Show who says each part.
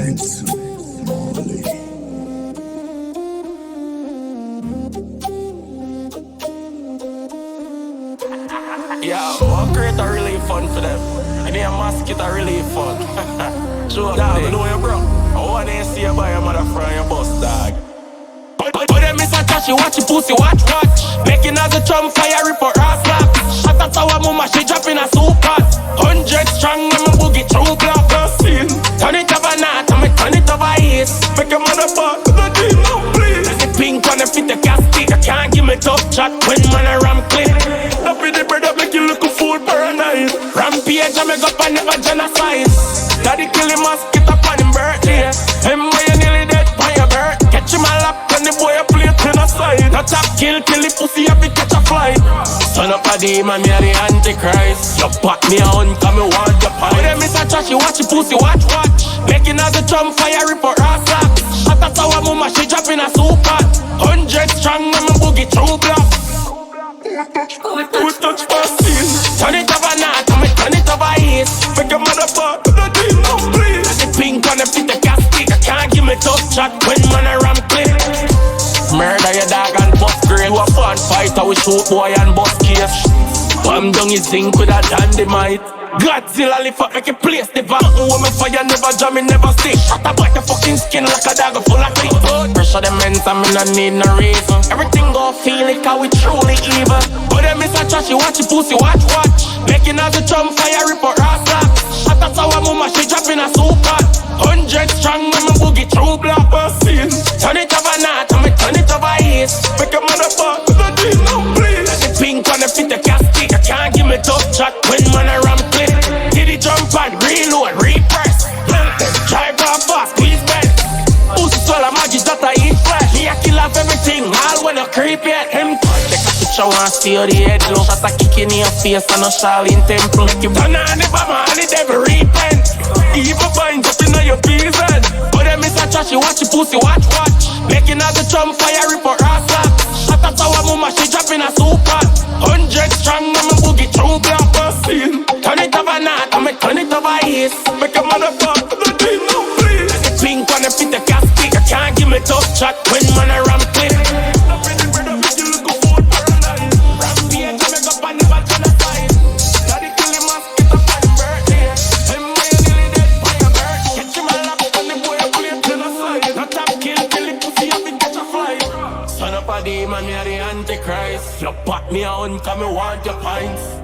Speaker 1: Thanks, Molly.
Speaker 2: Yeah, what create a really fun for them. And then Masicka are really fun. Sure, dog, I know you, bro. I want to see you buy your mother from your bus, dog. But them is a Jahshii, watch your pussy, watch. Making as a drum fire, rip for ass slap. Shut up, our mama, she dropping a soup pot. 100 strong, and my boogie true block. Turn it over now, turn it over east. Make a motherfucker, the team, no please. Let the pink on the fit the casket. You can't give me tough chat when man a ram clean. Up with the bread up, make you look a fool paranoid. Rampage, I make up and never genocide. Daddy kill him, get up on him birthday. Him boy, you nearly dead by your birth. Catch him a lap, and the boy a play to the side. No tap, kill the pussy, have to catch a fly. Son up a demon, me a the antichrist. You back me on, come me want your pie. But them is a Jahshii, watch your pussy, watch. Making as a drum fire, rip for ass slap. Shut up, our mama, she dropping a soup pot. 100 strong, and my boogie true block. We touch past scene. Turn it over now, turn it over east. Make a motherfucker, the team, no please. Let the pink on the fit the casket. You can't give me tough chat when man a ram clean. Murder your dog and bust grave. You a fun fighter with shoot boy and bust case. Bam down his zinc with a dynamite. Godzilla lift up, make a place the van. When me fire never jam, me never stick. Shut up like a fucking skin like a dog full of clip. Pressure them ends and me no need no reason. Everything gon' feel like how we truly evil. But them is a Jahshii, watch your pussy, watch. Making as a drum fire, rip for ass slap. Shut up, our mama, she dropping a soup pot. 100 strong, and my boogie true block. Turn it over now, turn it over east. Make a motherfucker, the team, no please. Let the pink on the fit the casket. You can't give me tough chat when man a ram clean. Did it jump and reload, repress. Drive off fast, squeeze bend. Pussy swallow magic that I eat flesh. Me a kill off everything, all when you creep yet. Him take a picture, want see how the head look. Shot a kick in your face and a Charlene temple. Make you turn on the bomber and the devil repent. Evil vines up in your peas head. But them is a Jahshii, watch your pussy, watch. Making as a drum fire, rip for ass slap. Shut up, our mama, she dropping a soup pot. 100 strong, and my boogie true block. Turn it over now, turn it over east. Make a motherfucker, the team, no please. Let the pink on the fit the casket. You can't give me tough chat when man a ram clean. Up in the bread up, make you look a fool paranoid. Rampage, I make up and never genocide. Daddy kill him, get up on him birthday. Him boy, you nearly dead by your birth. Catch him a lap, and the boy a play to the side. No tap, kill the pussy, have to catch a fly. Son up a demon, me a the antichrist. You back me on, come me want your pints.